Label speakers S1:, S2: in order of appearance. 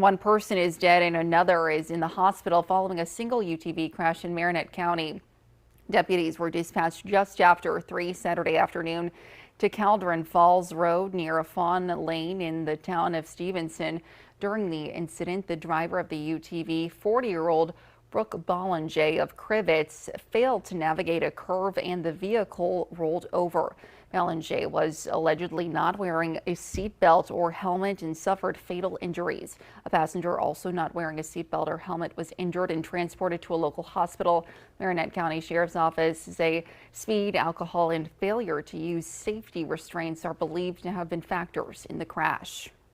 S1: One person is dead and another is in the hospital following a single UTV crash in Marinette County. Deputies were dispatched just after 3 Saturday afternoon to Caldron Falls Road near a Fawn Lane in the town of Stephenson. During the incident, the driver of the UTV, 40-year-old Brooke Bollinger of Crivets, failed to navigate a curve and the vehicle rolled over. Bollinger was allegedly not wearing a seatbelt or helmet and suffered fatal injuries. A passenger also not wearing a seatbelt or helmet was injured and transported to a local hospital. Marinette County Sheriff's Office say speed, alcohol, and failure to use safety restraints are believed to have been factors in the crash.